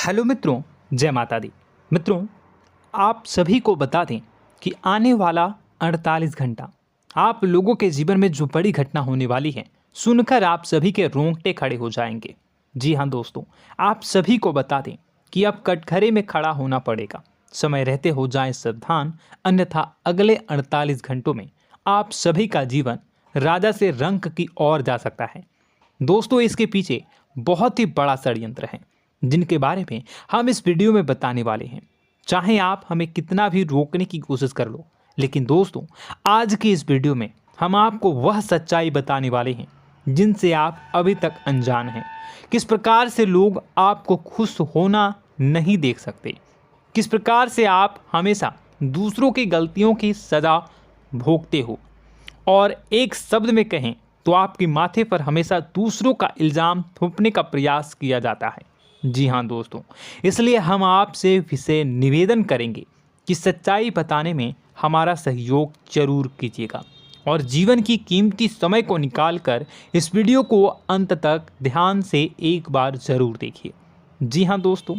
Hello मित्रों, जय माता दी। मित्रों, आप सभी को बता दें कि आने वाला 48 घंटा आप लोगों के जीवन में जो बड़ी घटना होने वाली है, सुनकर आप सभी के रोंगटे खड़े हो जाएंगे। जी हाँ दोस्तों, आप सभी को बता दें कि अब कटघरे में खड़ा होना पड़ेगा। समय रहते हो जाएं सावधान, अन्यथा अगले 48 घंटों में आप सभी का जीवन राजा से रंक की ओर जा सकता है। दोस्तों, इसके पीछे बहुत ही बड़ा षड्यंत्र है जिनके बारे में हम इस वीडियो में बताने वाले हैं। चाहे आप हमें कितना भी रोकने की कोशिश कर लो, लेकिन दोस्तों आज की इस वीडियो में हम आपको वह सच्चाई बताने वाले हैं जिनसे आप अभी तक अनजान हैं। किस प्रकार से लोग आपको खुश होना नहीं देख सकते, किस प्रकार से आप हमेशा दूसरों की गलतियों की सज़ा भोगते हो, और एक शब्द में कहें तो आपके माथे पर हमेशा दूसरों का इल्ज़ाम थोपने का प्रयास किया जाता है। जी हाँ दोस्तों, इसलिए हम आपसे विशेष निवेदन करेंगे कि सच्चाई बताने में हमारा सहयोग जरूर कीजिएगा और जीवन की कीमती समय को निकालकर इस वीडियो को अंत तक ध्यान से एक बार ज़रूर देखिए। जी हाँ दोस्तों,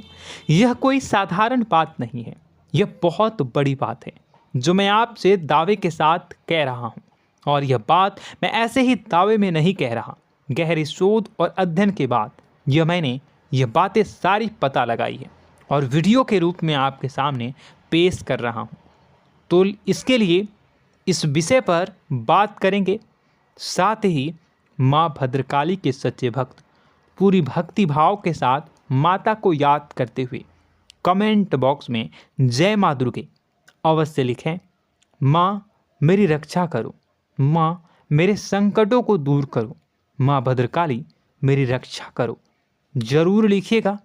यह कोई साधारण बात नहीं है, यह बहुत बड़ी बात है जो मैं आपसे दावे के साथ कह रहा हूँ। और यह बात मैं ऐसे ही दावे में नहीं कह रहा, गहरी शोध और अध्ययन के बाद मैंने यह बातें सारी पता लगाई है और वीडियो के रूप में आपके सामने पेश कर रहा हूँ। तो इसके लिए इस विषय पर बात करेंगे। साथ ही माँ भद्रकाली के सच्चे भक्त पूरी भक्ति भाव के साथ माता को याद करते हुए कमेंट बॉक्स में जय माँ दुर्गे अवश्य लिखें। माँ मेरी रक्षा करो, माँ मेरे संकटों को दूर करो, माँ भद्रकाली मेरी रक्षा करो, ज़रूर लिखिएगा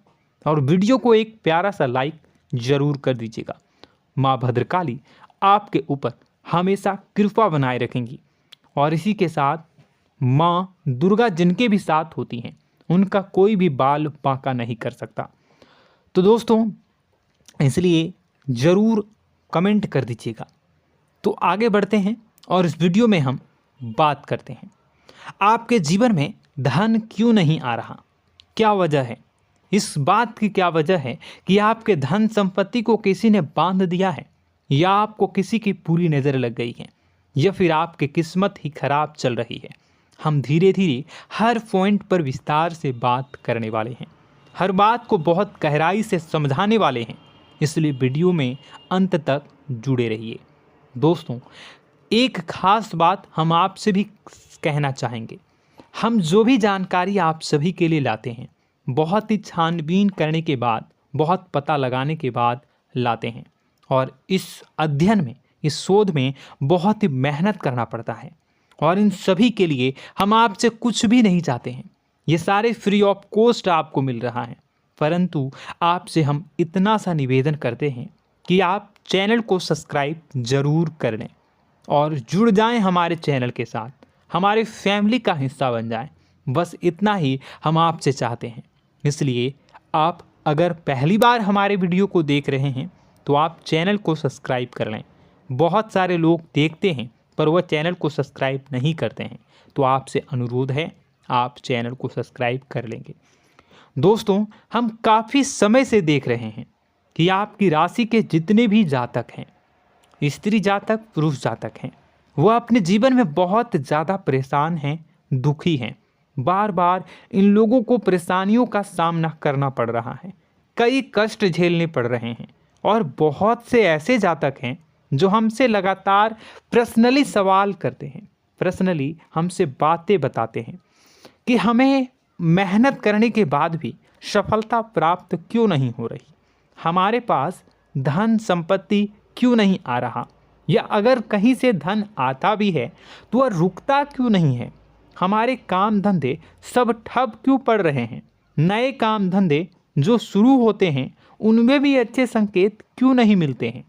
और वीडियो को एक प्यारा सा लाइक ज़रूर कर दीजिएगा। माँ भद्रकाली आपके ऊपर हमेशा कृपा बनाए रखेंगी और इसी के साथ माँ दुर्गा जिनके भी साथ होती हैं उनका कोई भी बाल बांका नहीं कर सकता। तो दोस्तों, इसलिए ज़रूर कमेंट कर दीजिएगा। तो आगे बढ़ते हैं और इस वीडियो में हम बात करते हैं, आपके जीवन में धन क्यों नहीं आ रहा, क्या वजह है। इस बात की क्या वजह है कि आपके धन संपत्ति को किसी ने बांध दिया है, या आपको किसी की पूरी नज़र लग गई है, या फिर आपकी किस्मत ही खराब चल रही है। हम धीरे धीरे हर पॉइंट पर विस्तार से बात करने वाले हैं, हर बात को बहुत गहराई से समझाने वाले हैं, इसलिए वीडियो में अंत तक जुड़े रहिए। दोस्तों, एक खास बात हम आपसे भी कहना चाहेंगे, हम जो भी जानकारी आप सभी के लिए लाते हैं बहुत ही छानबीन करने के बाद, बहुत पता लगाने के बाद लाते हैं, और इस अध्ययन में, इस शोध में बहुत ही मेहनत करना पड़ता है। और इन सभी के लिए हम आपसे कुछ भी नहीं चाहते हैं, ये सारे फ्री ऑफ कॉस्ट आपको मिल रहा है। परंतु आपसे हम इतना सा निवेदन करते हैं कि आप चैनल को सब्सक्राइब ज़रूर कर लें और जुड़ जाएं हमारे चैनल के साथ, हमारे फैमिली का हिस्सा बन जाएं। बस इतना ही हम आपसे चाहते हैं। इसलिए आप अगर पहली बार हमारे वीडियो को देख रहे हैं तो आप चैनल को सब्सक्राइब कर लें। बहुत सारे लोग देखते हैं पर वह चैनल को सब्सक्राइब नहीं करते हैं, तो आपसे अनुरोध है आप चैनल को सब्सक्राइब कर लेंगे। दोस्तों, हम काफ़ी समय से देख रहे हैं कि आपकी राशि के जितने भी जातक हैं, स्त्री जातक पुरुष जातक हैं, वह अपने जीवन में बहुत ज़्यादा परेशान हैं, दुखी हैं। बार बार इन लोगों को परेशानियों का सामना करना पड़ रहा है, कई कष्ट झेलने पड़ रहे हैं। और बहुत से ऐसे जातक हैं जो हमसे लगातार पर्सनली सवाल करते हैं, पर्सनली हमसे बातें बताते हैं कि हमें मेहनत करने के बाद भी सफलता प्राप्त क्यों नहीं हो रही, हमारे पास धन संपत्ति क्यों नहीं आ रहा, या अगर कहीं से धन आता भी है तो वह रुकता क्यों नहीं है, हमारे काम धंधे सब ठप क्यों पड़ रहे हैं, नए काम धंधे जो शुरू होते हैं उनमें भी अच्छे संकेत क्यों नहीं मिलते हैं,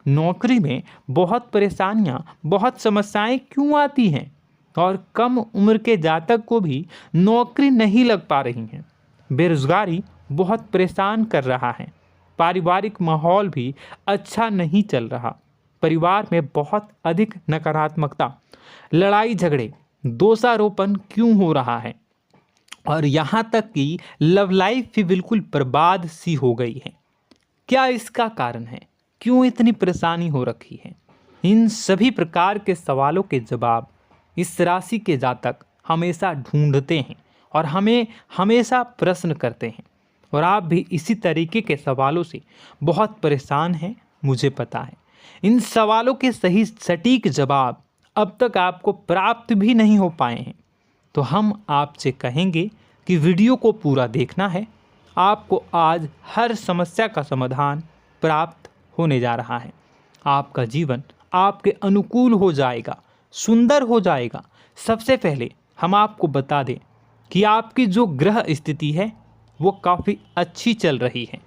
नौकरी में बहुत परेशानियां, बहुत समस्याएं क्यों आती हैं, और कम उम्र के जातक को भी नौकरी नहीं लग पा रही हैं, बेरोजगारी बहुत परेशान कर रहा है, पारिवारिक माहौल भी अच्छा नहीं चल रहा, परिवार में बहुत अधिक नकारात्मकता, लड़ाई झगड़े, दोषारोपण क्यों हो रहा है, और यहाँ तक कि लव लाइफ भी बिल्कुल बर्बाद सी हो गई है। क्या इसका कारण है? क्यों इतनी परेशानी हो रखी है? इन सभी प्रकार के सवालों के जवाब इस राशि के जातक हमेशा ढूंढते हैं और हमें हमेशा प्रश्न करते हैं। और आप भी इसी तरीके के सवालों से बहुत परेशान हैं, मुझे पता है। इन सवालों के सही सटीक जवाब अब तक आपको प्राप्त भी नहीं हो पाए हैं। तो हम आपसे कहेंगे कि वीडियो को पूरा देखना है। आपको आज हर समस्या का समाधान प्राप्त होने जा रहा है। आपका जीवन आपके अनुकूल हो जाएगा, सुंदर हो जाएगा। सबसे पहले हम आपको बता दें कि आपकी जो ग्रह स्थिति है वो काफ़ी अच्छी चल रही है,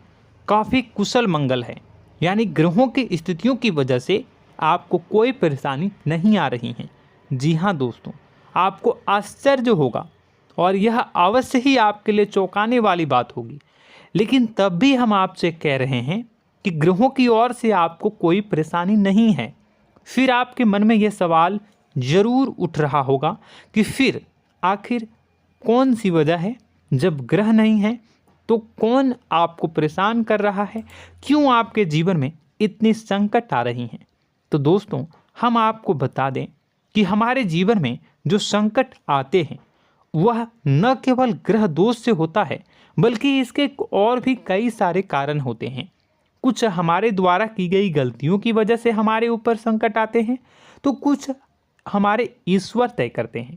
काफ़ी कुशल मंगल है। यानी ग्रहों की स्थितियों की वजह से आपको कोई परेशानी नहीं आ रही है। जी हाँ दोस्तों, आपको आश्चर्य होगा और यह अवश्य ही आपके लिए चौंकाने वाली बात होगी। लेकिन तब भी हम आपसे कह रहे हैं कि ग्रहों की ओर से आपको कोई परेशानी नहीं है। फिर आपके मन में यह सवाल जरूर उठ रहा होगा कि फिर आखिर कौन सी वजह है? जब ग्रह नहीं है तो कौन आपको परेशान कर रहा है? क्यों आपके जीवन में इतनी संकट आ रही हैं? तो दोस्तों, हम आपको बता दें कि हमारे जीवन में जो संकट आते हैं वह न केवल ग्रह दोष से होता है, बल्कि इसके और भी कई सारे कारण होते हैं। कुछ हमारे द्वारा की गई गलतियों की वजह से हमारे ऊपर संकट आते हैं, तो कुछ हमारे ईश्वर तय करते हैं,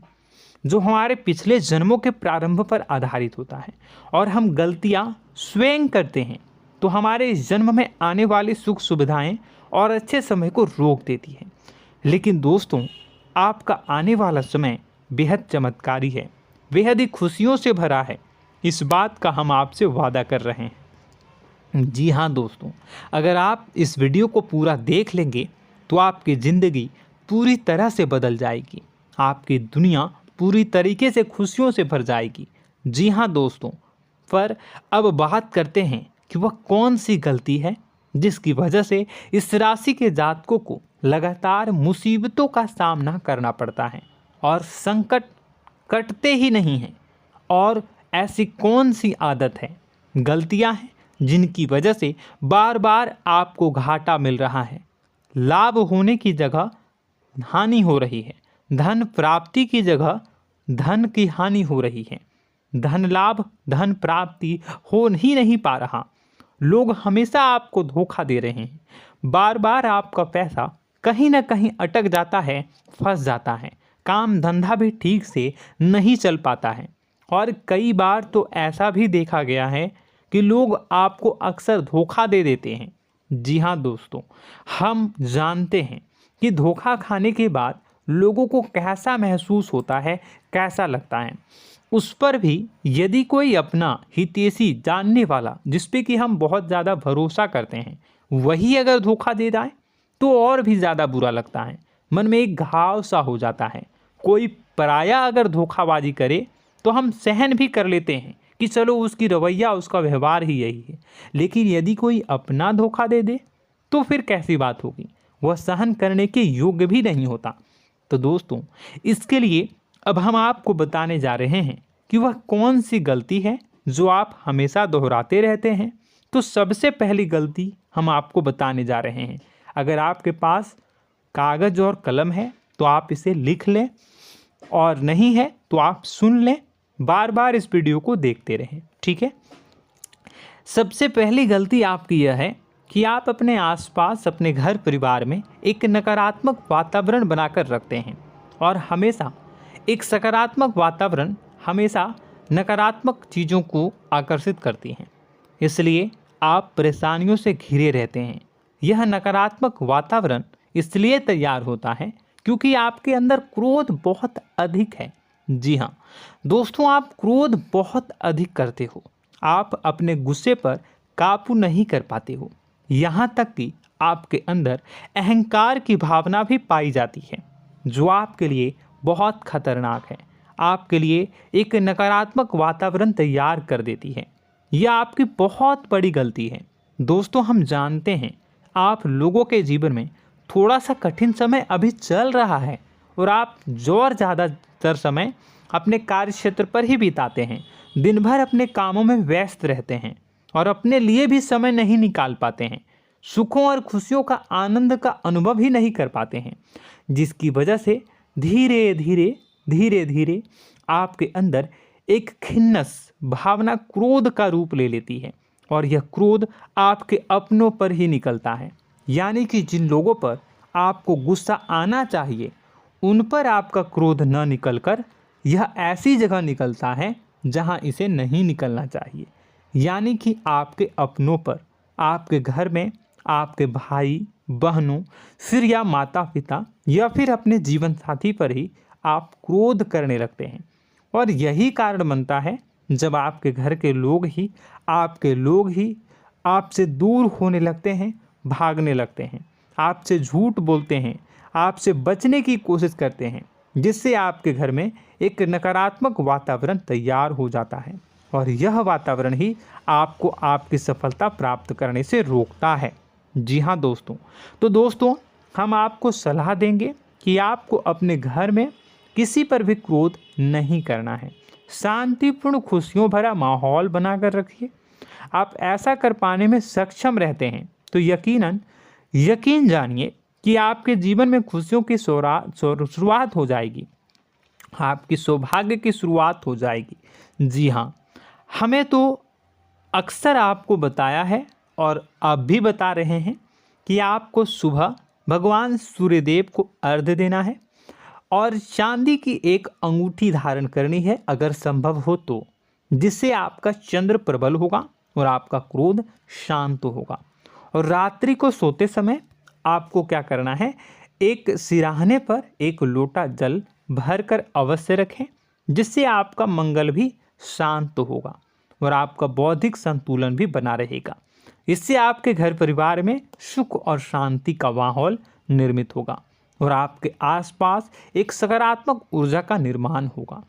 जो हमारे पिछले जन्मों के प्रारंभ पर आधारित होता है। और हम गलतियां स्वयं करते हैं तो हमारे इस जन्म में आने वाली सुख सुविधाएं और अच्छे समय को रोक देती है। लेकिन दोस्तों, आपका आने वाला समय बेहद चमत्कारी है, बेहद ही खुशियों से भरा है। इस बात का हम आपसे वादा कर रहे हैं। जी हाँ दोस्तों, अगर आप इस वीडियो को पूरा देख लेंगे तो आपकी ज़िंदगी पूरी तरह से बदल जाएगी, आपकी दुनिया पूरी तरीके से खुशियों से भर जाएगी। जी हाँ दोस्तों, पर अब बात करते हैं कि वह कौन सी गलती है जिसकी वजह से इस राशि के जातकों को लगातार मुसीबतों का सामना करना पड़ता है और संकट कटते ही नहीं हैं। और ऐसी कौन सी आदत है, गलतियां हैं जिनकी वजह से बार बार आपको घाटा मिल रहा है, लाभ होने की जगह हानि हो रही है, धन प्राप्ति की जगह धन की हानि हो रही है, धन लाभ धन प्राप्ति हो ही नहीं पा रहा, लोग हमेशा आपको धोखा दे रहे हैं, बार बार आपका पैसा कहीं ना कहीं अटक जाता है, फंस जाता है, काम धंधा भी ठीक से नहीं चल पाता है। और कई बार तो ऐसा भी देखा गया है कि लोग आपको अक्सर धोखा दे देते हैं। जी हाँ दोस्तों, हम जानते हैं कि धोखा खाने के बाद लोगों को कैसा महसूस होता है, कैसा लगता है। उस पर भी यदि कोई अपना हितैषी जानने वाला, जिस पे कि हम बहुत ज़्यादा भरोसा करते हैं, वही अगर धोखा दे जाए तो और भी ज़्यादा बुरा लगता है, मन में एक घाव सा हो जाता है। कोई पराया अगर धोखाबाजी करे तो हम सहन भी कर लेते हैं कि चलो उसकी रवैया, उसका व्यवहार ही यही है। लेकिन यदि कोई अपना धोखा दे दे तो फिर कैसी बात होगी, वह सहन करने के योग्य भी नहीं होता। तो दोस्तों, इसके लिए अब हम आपको बताने जा रहे हैं कि वह कौन सी गलती है जो आप हमेशा दोहराते रहते हैं। तो सबसे पहली गलती हम आपको बताने जा रहे हैं। अगर आपके पास कागज़ और कलम है तो आप इसे लिख लें, और नहीं है तो आप सुन लें, बार बार इस वीडियो को देखते रहें, ठीक है। सबसे पहली गलती आपकी यह है कि आप अपने आसपास, अपने घर परिवार में एक नकारात्मक वातावरण बनाकर रखते हैं। और हमेशा एक सकारात्मक वातावरण हमेशा नकारात्मक चीज़ों को आकर्षित करती हैं, इसलिए आप परेशानियों से घिरे रहते हैं। यह नकारात्मक वातावरण इसलिए तैयार होता है क्योंकि आपके अंदर क्रोध बहुत अधिक है। जी हाँ दोस्तों, आप क्रोध बहुत अधिक करते हो, आप अपने गुस्से पर काबू नहीं कर पाते हो, यहाँ तक कि आपके अंदर अहंकार की भावना भी पाई जाती है, जो आपके लिए बहुत खतरनाक है, आपके लिए एक नकारात्मक वातावरण तैयार कर देती है। यह आपकी बहुत बड़ी गलती है। दोस्तों, हम जानते हैं आप लोगों के जीवन में थोड़ा सा कठिन समय अभी चल रहा है और आप और ज़्यादा अधिकतर समय अपने कार्य क्षेत्र पर ही बिताते हैं, दिन भर अपने कामों में व्यस्त रहते हैं और अपने लिए भी समय नहीं निकाल पाते हैं, सुखों और खुशियों का आनंद का अनुभव ही नहीं कर पाते हैं, जिसकी वजह से धीरे धीरे आपके अंदर एक खिन्नस भावना क्रोध का रूप ले लेती है और यह क्रोध आपके अपनों पर ही निकलता है। यानी कि जिन लोगों पर आपको गुस्सा आना चाहिए उन पर आपका क्रोध न निकलकर यह ऐसी जगह निकलता है जहां इसे नहीं निकलना चाहिए। यानी कि आपके अपनों पर, आपके घर में आपके भाई बहनों, फिर या माता पिता या फिर अपने जीवन साथी पर ही आप क्रोध करने लगते हैं। और यही कारण बनता है जब आपके घर के लोग ही आपसे दूर होने लगते हैं, भागने लगते हैं, आपसे झूठ बोलते हैं, आपसे बचने की कोशिश करते हैं, जिससे आपके घर में एक नकारात्मक वातावरण तैयार हो जाता है और यह वातावरण ही आपको आपकी सफलता प्राप्त करने से रोकता है। जी हाँ दोस्तों, तो दोस्तों हम आपको सलाह देंगे कि आपको अपने घर में किसी पर भी क्रोध नहीं करना है। शांतिपूर्ण खुशियों भरा माहौल बनाकर रखिए। आप ऐसा कर पाने में सक्षम रहते हैं तो यकीन जानिए कि आपके जीवन में खुशियों की शुरुआत हो जाएगी, आपकी सौभाग्य की शुरुआत हो जाएगी। जी हाँ, हमें तो अक्सर आपको बताया है और अब भी बता रहे हैं कि आपको सुबह भगवान सूर्यदेव को अर्घ्य देना है और चांदी की एक अंगूठी धारण करनी है अगर संभव हो तो, जिससे आपका चंद्र प्रबल होगा और आपका क्रोध शांत होगा। और रात्रि को सोते समय आपको क्या करना है, एक सिराहने पर एक लोटा जल भरकर अवश्य रखें, जिससे आपका मंगल भी शांत होगा और आपका बौद्धिक संतुलन भी बना रहेगा। इससे आपके घर परिवार में सुख और शांति का माहौल निर्मित होगा और आपके आसपास एक सकारात्मक ऊर्जा का निर्माण होगा।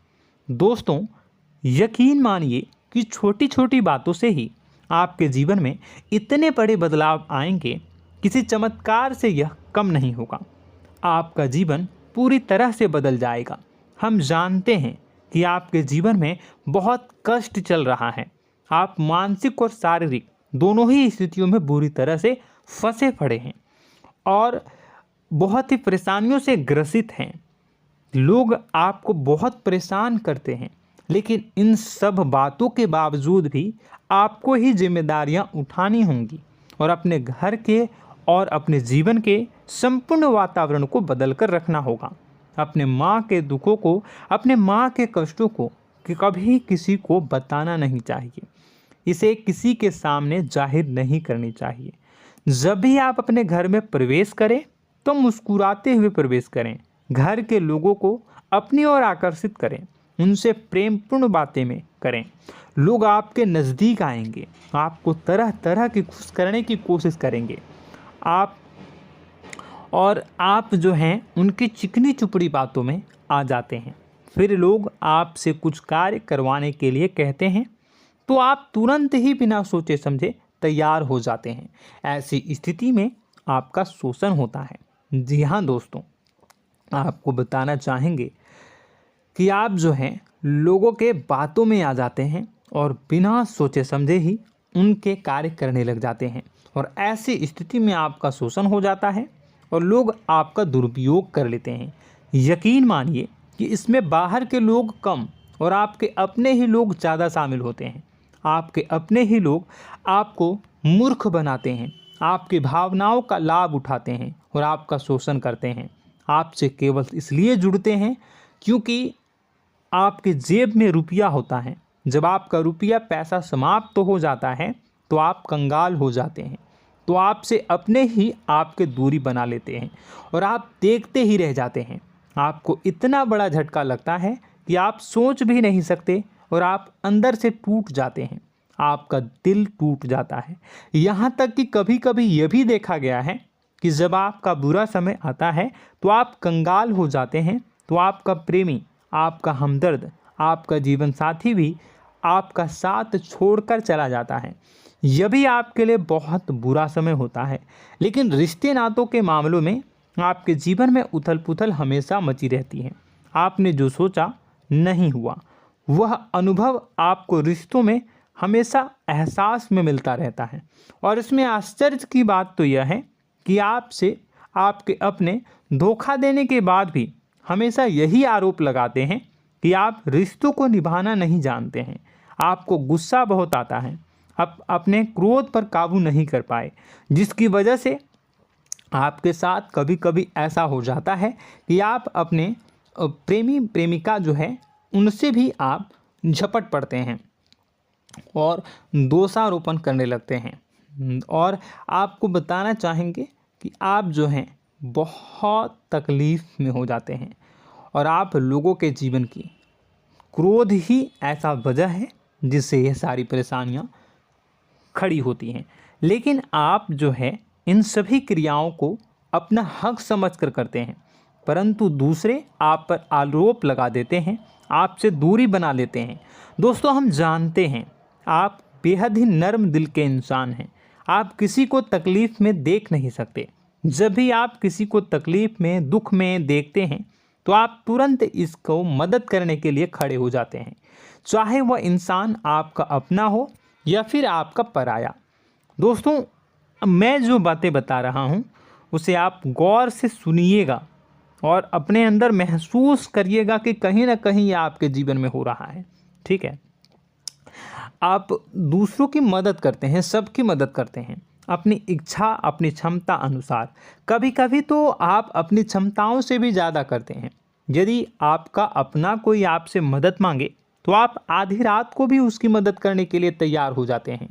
दोस्तों यकीन मानिए कि छोटी छोटी बातों से ही आपके जीवन में इतने बड़े बदलाव आएंगे, किसी चमत्कार से यह कम नहीं होगा। आपका जीवन पूरी तरह से बदल जाएगा। हम जानते हैं कि आपके जीवन में बहुत कष्ट चल रहा है, आप मानसिक और शारीरिक दोनों ही स्थितियों में बुरी तरह से फंसे पड़े हैं और बहुत ही परेशानियों से ग्रसित हैं। लोग आपको बहुत परेशान करते हैं, लेकिन इन सब बातों के बावजूद भी आपको ही जिम्मेदारियां उठानी होंगी और अपने घर के और अपने जीवन के संपूर्ण वातावरण को बदल कर रखना होगा। अपने माँ के दुखों को, अपने माँ के कष्टों को कभी किसी को बताना नहीं चाहिए, इसे किसी के सामने जाहिर नहीं करनी चाहिए। जब भी आप अपने घर में प्रवेश करें तो मुस्कुराते हुए प्रवेश करें, घर के लोगों को अपनी ओर आकर्षित करें, उनसे प्रेमपूर्ण बातें में करें। लोग आपके नज़दीक आएंगे, आपको तरह तरह की खुश करने की कोशिश करेंगे। आप जो हैं उनकी चिकनी चुपड़ी बातों में आ जाते हैं। फिर लोग आपसे कुछ कार्य करवाने के लिए कहते हैं तो आप तुरंत ही बिना सोचे समझे तैयार हो जाते हैं। ऐसी स्थिति में आपका शोषण होता है। जी हाँ दोस्तों, आपको बताना चाहेंगे कि आप जो हैं लोगों के बातों में आ जाते हैं और बिना सोचे समझे ही उनके कार्य करने लग जाते हैं और ऐसी स्थिति में आपका शोषण हो जाता है और लोग आपका दुरुपयोग कर लेते हैं। यकीन मानिए कि इसमें बाहर के लोग कम और आपके अपने ही लोग ज़्यादा शामिल होते हैं। आपके अपने ही लोग आपको मूर्ख बनाते हैं, आपकी भावनाओं का लाभ उठाते हैं और आपका शोषण करते हैं। आपसे केवल इसलिए जुड़ते हैं क्योंकि आपके जेब में रुपया होता है। जब आपका रुपया पैसा समाप्त हो जाता है तो आप कंगाल हो जाते हैं, तो आपसे अपने ही आपके दूरी बना लेते हैं और आप देखते ही रह जाते हैं। आपको इतना बड़ा झटका लगता है कि आप सोच भी नहीं सकते और आप अंदर से टूट जाते हैं, आपका दिल टूट जाता है। यहाँ तक कि कभी कभी यह भी देखा गया है कि जब आपका बुरा समय आता है तो आप कंगाल हो जाते हैं, तो आपका प्रेमी, आपका हमदर्द, आपका जीवन साथी भी आपका साथ छोड़कर चला जाता है। यह भी आपके लिए बहुत बुरा समय होता है। लेकिन रिश्ते नातों के मामलों में आपके जीवन में उथल पुथल हमेशा मची रहती है। आपने जो सोचा नहीं हुआ। वह अनुभव आपको रिश्तों में हमेशा एहसास में मिलता रहता है। और इसमें आश्चर्य की बात तो यह है कि आपसे आपके अपने धोखा देने के बाद भी हमेशा यही आरोप लगाते हैं कि आप रिश्तों को निभाना नहीं जानते हैं। आपको गुस्सा बहुत आता है, अपने क्रोध पर काबू नहीं कर पाए, जिसकी वजह से आपके साथ कभी कभी ऐसा हो जाता है कि आप अपने प्रेमी प्रेमिका जो है उनसे भी आप झपट पड़ते हैं और दोषारोपण करने लगते हैं। और आपको बताना चाहेंगे कि आप जो हैं बहुत तकलीफ़ में हो जाते हैं और आप लोगों के जीवन की क्रोध ही ऐसा वजह है जिससे ये सारी परेशानियां खड़ी होती हैं। लेकिन आप जो है इन सभी क्रियाओं को अपना हक समझकर करते हैं, परंतु दूसरे आप पर आरोप लगा देते हैं, आपसे दूरी बना लेते हैं। दोस्तों, हम जानते हैं आप बेहद ही नर्म दिल के इंसान हैं। आप किसी को तकलीफ़ में देख नहीं सकते। जब भी आप किसी को तकलीफ़ में, दुख में देखते हैं तो आप तुरंत इसको मदद करने के लिए खड़े हो जाते हैं, चाहे वह इंसान आपका अपना हो या फिर आपका पराया। दोस्तों, मैं जो बातें बता रहा हूँ उसे आप गौर से सुनिएगा और अपने अंदर महसूस करिएगा कि कहीं ना कहीं ये आपके जीवन में हो रहा है। ठीक है, आप दूसरों की मदद करते हैं, सबकी मदद करते हैं अपनी इच्छा, अपनी क्षमता अनुसार। कभी कभी तो आप अपनी क्षमताओं से भी ज़्यादा करते हैं। यदि आपका अपना कोई आपसे मदद मांगे तो आप आधी रात को भी उसकी मदद करने के लिए तैयार हो जाते हैं।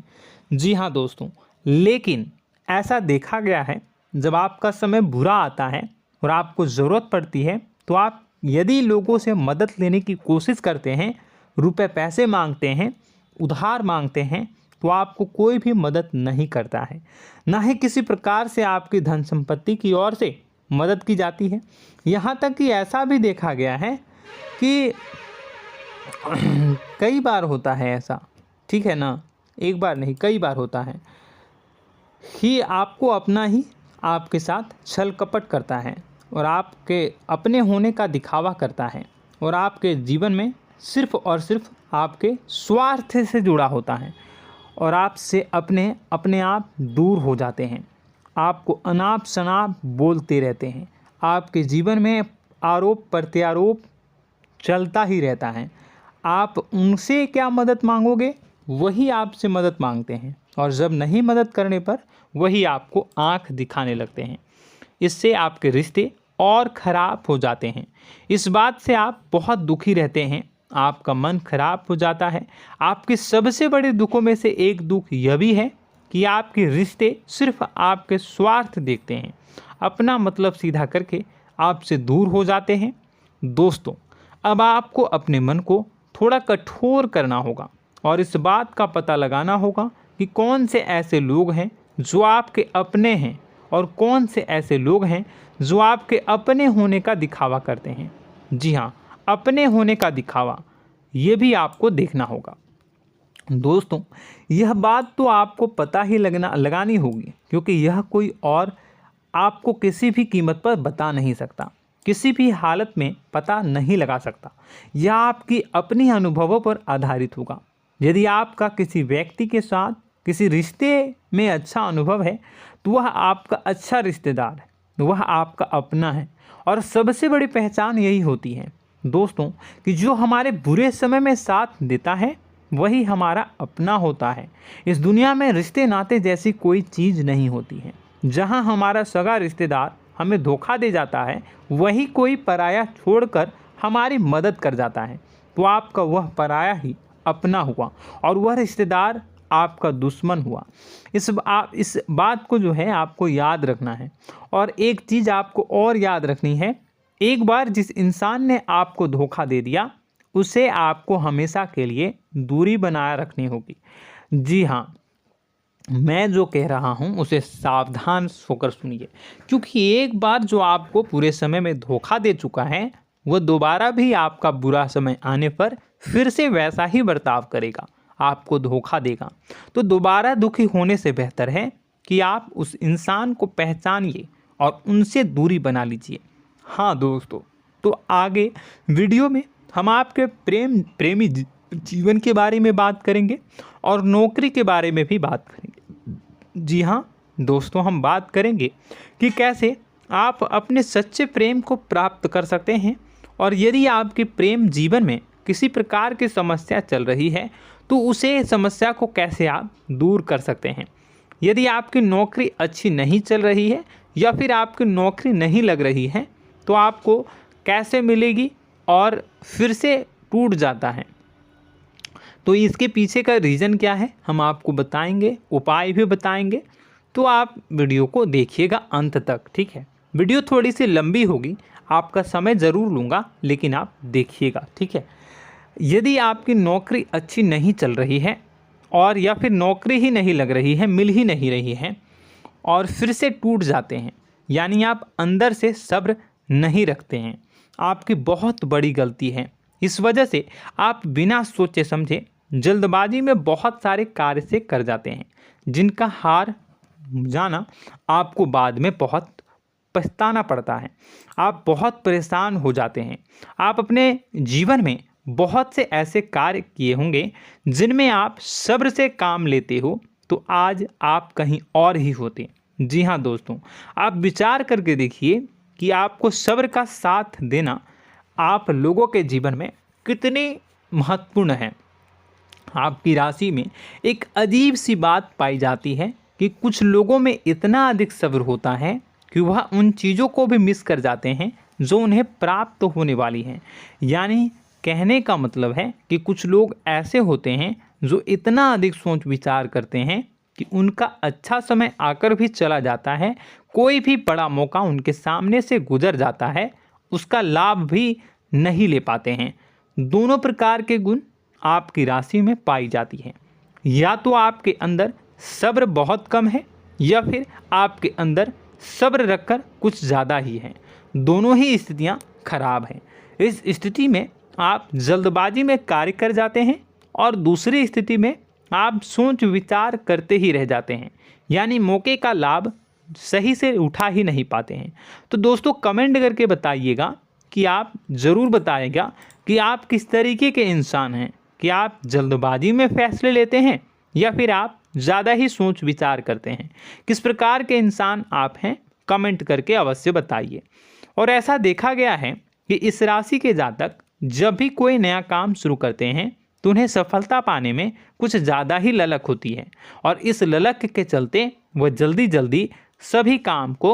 जी हाँ दोस्तों, लेकिन ऐसा देखा गया है जब आपका समय बुरा आता है और आपको ज़रूरत पड़ती है तो आप यदि लोगों से मदद लेने की कोशिश करते हैं, रुपए पैसे मांगते हैं, उधार मांगते हैं, तो आपको कोई भी मदद नहीं करता है। ना ही किसी प्रकार से आपकी धन संपत्ति की ओर से मदद की जाती है। यहाँ तक कि ऐसा भी देखा गया है कि कई बार होता है ऐसा, ठीक है ना, एक बार नहीं कई बार होता है कि आपको अपना ही आपके साथ छल कपट करता है और आपके अपने होने का दिखावा करता है और आपके जीवन में सिर्फ और सिर्फ आपके स्वार्थ से जुड़ा होता है और आपसे अपने आप दूर हो जाते हैं। आपको अनाप शनाप बोलते रहते हैं। आपके जीवन में आरोप प्रत्यारोप चलता ही रहता है। आप उनसे क्या मदद मांगोगे, वही आपसे मदद मांगते हैं और जब नहीं मदद करने पर वही आपको आंख दिखाने लगते हैं। इससे आपके रिश्ते और ख़राब हो जाते हैं। इस बात से आप बहुत दुखी रहते हैं, आपका मन खराब हो जाता है। आपके सबसे बड़े दुखों में से एक दुख यह भी है कि आपके रिश्ते सिर्फ आपके स्वार्थ देखते हैं, अपना मतलब सीधा करके आपसे दूर हो जाते हैं। दोस्तों, अब आपको अपने मन को थोड़ा कठोर करना होगा और इस बात का पता लगाना होगा कि कौन से ऐसे लोग हैं जो आपके अपने हैं और कौन से ऐसे लोग हैं जो आपके अपने होने का दिखावा करते हैं। जी हाँ, अपने होने का दिखावा, ये भी आपको देखना होगा। दोस्तों, यह बात तो आपको पता ही लगानी होगी, क्योंकि यह कोई और आपको किसी भी कीमत पर बता नहीं सकता, किसी भी हालत में पता नहीं लगा सकता। यह आपकी अपनी अनुभवों पर आधारित होगा। यदि आपका किसी व्यक्ति के साथ किसी रिश्ते में अच्छा अनुभव है तो वह आपका अच्छा रिश्तेदार है, वह आपका अपना है। और सबसे बड़ी पहचान यही होती है दोस्तों कि जो हमारे बुरे समय में साथ देता है वही हमारा अपना होता है। इस दुनिया में रिश्ते नाते जैसी कोई चीज़ नहीं होती है। जहां हमारा सगा रिश्तेदार हमें धोखा दे जाता है, वही कोई पराया छोड़कर हमारी मदद कर जाता है, तो आपका वह पराया ही अपना हुआ और वह रिश्तेदार आपका दुश्मन हुआ। इस बात को जो है आपको याद रखना है। और एक चीज़ आपको और याद रखनी है, एक बार जिस इंसान ने आपको धोखा दे दिया उसे आपको हमेशा के लिए दूरी बनाए रखनी होगी। जी हाँ, मैं जो कह रहा हूँ उसे सावधान होकर सुनिए, क्योंकि एक बार जो आपको पूरे समय में धोखा दे चुका है वह दोबारा भी आपका बुरा समय आने पर फिर से वैसा ही बर्ताव करेगा, आपको धोखा देगा। तो दोबारा दुखी होने से बेहतर है कि आप उस इंसान को पहचानिए और उनसे दूरी बना लीजिए। हाँ दोस्तों, तो आगे वीडियो में हम आपके प्रेमी जीवन के बारे में बात करेंगे और नौकरी के बारे में भी बात करेंगे। जी हाँ दोस्तों, हम बात करेंगे कि कैसे आप अपने सच्चे प्रेम को प्राप्त कर सकते हैं, और यदि आपके प्रेम जीवन में किसी प्रकार की समस्या चल रही है तो उसे समस्या को कैसे आप दूर कर सकते हैं। यदि आपकी नौकरी अच्छी नहीं चल रही है या फिर आपकी नौकरी नहीं लग रही है तो आपको कैसे मिलेगी और फिर से टूट जाता है, तो इसके पीछे का रीज़न क्या है हम आपको बताएंगे, उपाय भी बताएंगे। तो आप वीडियो को देखिएगा अंत तक, ठीक है। वीडियो थोड़ी सी लंबी होगी, आपका समय ज़रूर लूँगा, लेकिन आप देखिएगा, ठीक है। यदि आपकी नौकरी अच्छी नहीं चल रही है और या फिर नौकरी ही नहीं लग रही है, मिल ही नहीं रही है और फिर से टूट जाते हैं, यानी आप अंदर से सब्र नहीं रखते हैं, आपकी बहुत बड़ी गलती है। इस वजह से आप बिना सोचे समझे जल्दबाजी में बहुत सारे कार्य से कर जाते हैं, जिनका हार जाना आपको बाद में बहुत पछताना पड़ता है। आप बहुत परेशान हो जाते हैं। आप अपने जीवन में बहुत से ऐसे कार्य किए होंगे जिनमें आप सब्र से काम लेते हो, तो आज आप कहीं और ही होते। जी हाँ दोस्तों, आप विचार करके देखिए कि आपको सब्र का साथ देना आप लोगों के जीवन में कितनी महत्वपूर्ण है। आपकी राशि में एक अजीब सी बात पाई जाती है कि कुछ लोगों में इतना अधिक सब्र होता है कि वह उन चीज़ों को भी मिस कर जाते हैं जो उन्हें प्राप्त होने वाली हैं। यानी कहने का मतलब है कि कुछ लोग ऐसे होते हैं जो इतना अधिक सोच विचार करते हैं कि उनका अच्छा समय आकर भी चला जाता है, कोई भी बड़ा मौका उनके सामने से गुजर जाता है, उसका लाभ भी नहीं ले पाते हैं। दोनों प्रकार के गुण आपकी राशि में पाई जाती है। या तो आपके अंदर सब्र बहुत कम है या फिर आपके अंदर सब्र रखकर कुछ ज़्यादा ही है। दोनों ही स्थितियाँ खराब हैं। इस स्थिति में आप जल्दबाजी में कार्य कर जाते हैं और दूसरी स्थिति में आप सोच विचार करते ही रह जाते हैं, यानी मौके का लाभ सही से उठा ही नहीं पाते हैं। तो दोस्तों कमेंट करके बताइएगा कि आप ज़रूर बताइएगा कि आप किस तरीके के इंसान हैं, कि आप जल्दबाजी में फैसले लेते हैं या फिर आप ज़्यादा ही सोच विचार करते हैं। किस प्रकार के इंसान आप हैं, कमेंट करके अवश्य बताइए। और ऐसा देखा गया है कि इस राशि के जातक जब भी कोई नया काम शुरू करते हैं तो उन्हें सफलता पाने में कुछ ज़्यादा ही ललक होती है, और इस ललक के चलते वह जल्दी जल्दी सभी काम को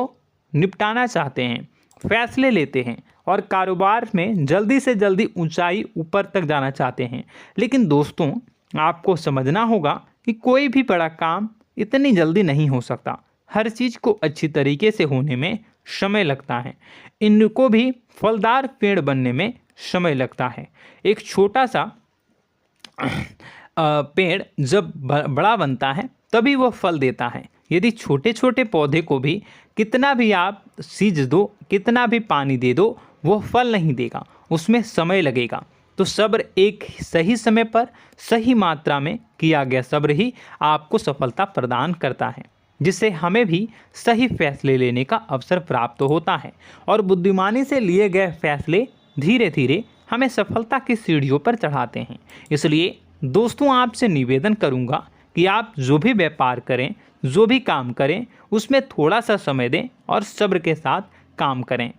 निपटाना चाहते हैं, फैसले लेते हैं और कारोबार में जल्दी से जल्दी ऊंचाई ऊपर तक जाना चाहते हैं। लेकिन दोस्तों आपको समझना होगा कि कोई भी बड़ा काम इतनी जल्दी नहीं हो सकता। हर चीज़ को अच्छी तरीके से होने में समय लगता है। इनको भी फलदार पेड़ बनने में समय लगता है। एक छोटा सा पेड़ जब बड़ा बनता है तभी वह फल देता है। यदि छोटे छोटे पौधे को भी कितना भी आप सींच दो, कितना भी पानी दे दो, वो फल नहीं देगा, उसमें समय लगेगा। तो सब्र एक सही समय पर सही मात्रा में किया गया सब्र ही आपको सफलता प्रदान करता है, जिससे हमें भी सही फैसले लेने का अवसर प्राप्त होता है। और बुद्धिमानी से लिए गए फैसले धीरे धीरे हमें सफलता की सीढ़ियों पर चढ़ाते हैं। इसलिए दोस्तों आपसे निवेदन करूंगा कि आप जो भी व्यापार करें, जो भी काम करें, उसमें थोड़ा सा समय दें और सब्र के साथ काम करें।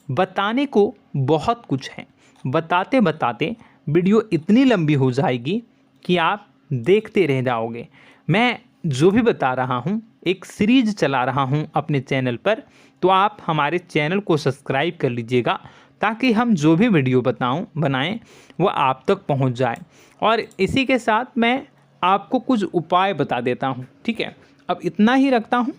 बताने को बहुत कुछ है, बताते बताते वीडियो इतनी लंबी हो जाएगी कि आप देखते रह जाओगे। मैं जो भी बता रहा हूँ एक सीरीज चला रहा हूँ अपने चैनल पर, तो आप हमारे चैनल को सब्सक्राइब कर लीजिएगा ताकि हम जो भी वीडियो बनाएं वो आप तक पहुँच जाए। और इसी के साथ मैं आपको कुछ उपाय बता देता हूँ, ठीक है। अब इतना ही रखता हूँ।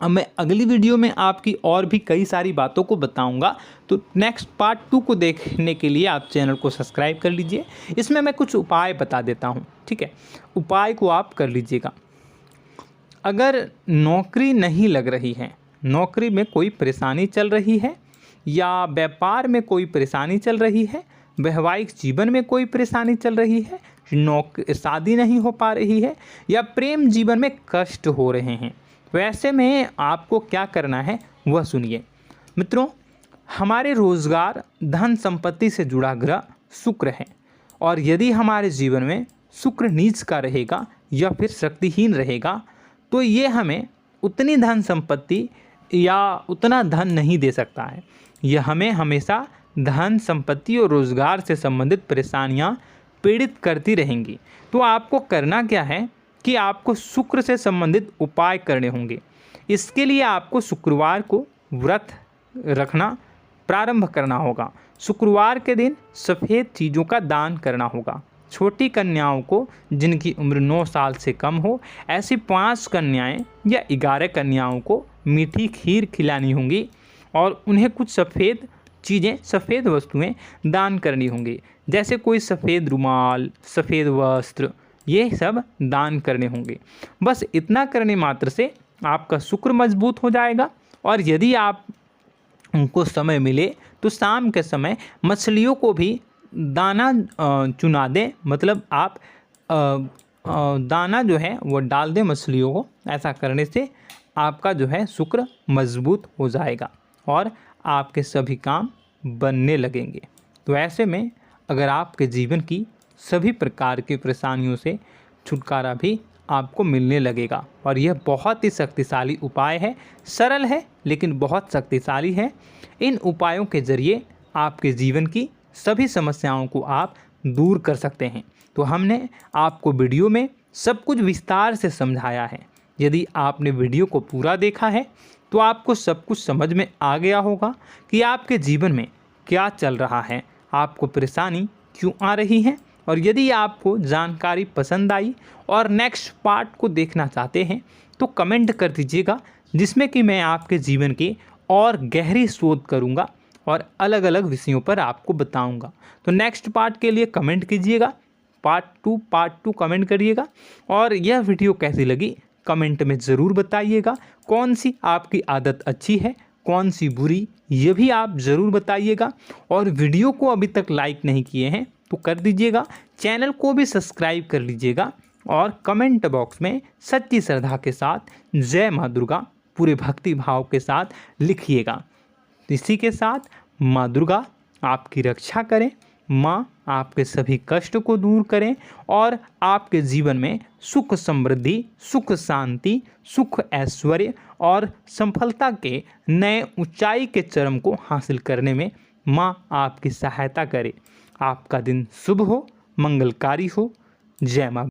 अब मैं अगली वीडियो में आपकी और भी कई सारी बातों को बताऊंगा। तो नेक्स्ट पार्ट 2 को देखने के लिए आप चैनल को सब्सक्राइब कर लीजिए। इसमें मैं कुछ उपाय बता देता हूं, ठीक है। उपाय को आप कर लीजिएगा। अगर नौकरी नहीं लग रही है, नौकरी में कोई परेशानी चल रही है, या व्यापार में कोई परेशानी चल रही है, वैवाहिक जीवन में कोई परेशानी चल रही है, शादी नहीं हो पा रही है, या प्रेम जीवन में कष्ट हो रहे हैं, वैसे में आपको क्या करना है वह सुनिए। मित्रों, हमारे रोजगार, धन संपत्ति से जुड़ा ग्रह शुक्र है, और यदि हमारे जीवन में शुक्र नीच का रहेगा या फिर शक्तिहीन रहेगा तो ये हमें उतनी धन संपत्ति या उतना धन नहीं दे सकता है। यह हमें हमेशा धन संपत्ति और रोजगार से संबंधित परेशानियां पीड़ित करती रहेंगी। तो आपको करना क्या है कि आपको शुक्र से संबंधित उपाय करने होंगे। इसके लिए आपको शुक्रवार को व्रत रखना प्रारंभ करना होगा। शुक्रवार के दिन सफ़ेद चीज़ों का दान करना होगा। छोटी कन्याओं को जिनकी उम्र 9 साल से कम हो, ऐसी 5 कन्याएं या 11 कन्याओं को मीठी खीर खिलानी होंगी और उन्हें कुछ सफ़ेद चीज़ें, सफ़ेद वस्तुएं दान करनी होंगी, जैसे कोई सफ़ेद रुमाल, सफ़ेद वस्त्र, ये सब दान करने होंगे। बस इतना करने मात्र से आपका शुक्र मजबूत हो जाएगा। और यदि आप उनको समय मिले तो शाम के समय मछलियों को भी दाना चुना दें, मतलब आप दाना जो है वो डाल दें मछलियों को। ऐसा करने से आपका जो है शुक्र मजबूत हो जाएगा और आपके सभी काम बनने लगेंगे। तो ऐसे में अगर आपके जीवन की सभी प्रकार की परेशानियों से छुटकारा भी आपको मिलने लगेगा। और यह बहुत ही शक्तिशाली उपाय है, सरल है लेकिन बहुत शक्तिशाली है। इन उपायों के ज़रिए आपके जीवन की सभी समस्याओं को आप दूर कर सकते हैं। तो हमने आपको वीडियो में सब कुछ विस्तार से समझाया है। यदि आपने वीडियो को पूरा देखा है तो आपको सब कुछ समझ में आ गया होगा कि आपके जीवन में क्या चल रहा है, आपको परेशानी क्यों आ रही है। और यदि आपको जानकारी पसंद आई और नेक्स्ट पार्ट को देखना चाहते हैं तो कमेंट कर दीजिएगा, जिसमें कि मैं आपके जीवन के और गहरी शोध करूंगा और अलग अलग विषयों पर आपको बताऊंगा। तो नेक्स्ट पार्ट के लिए कमेंट कीजिएगा, पार्ट टू कमेंट करिएगा। और यह वीडियो कैसी लगी कमेंट में ज़रूर बताइएगा। कौन सी आपकी आदत अच्छी है, कौन सी बुरी, ये भी आप ज़रूर बताइएगा। और वीडियो को अभी तक लाइक नहीं किए हैं तो कर दीजिएगा, चैनल को भी सब्सक्राइब कर लीजिएगा और कमेंट बॉक्स में सच्ची श्रद्धा के साथ जय माँ दुर्गा पूरे भक्ति भाव के साथ लिखिएगा। इसी के साथ माँ दुर्गा आपकी रक्षा करें, माँ आपके सभी कष्ट को दूर करें और आपके जीवन में सुख समृद्धि, सुख शांति, सुख ऐश्वर्य और सफलता के नए ऊंचाई के चरम को हासिल करने में माँ आपकी सहायता करे। आपका दिन शुभ हो, मंगलकारी हो। जय माँ।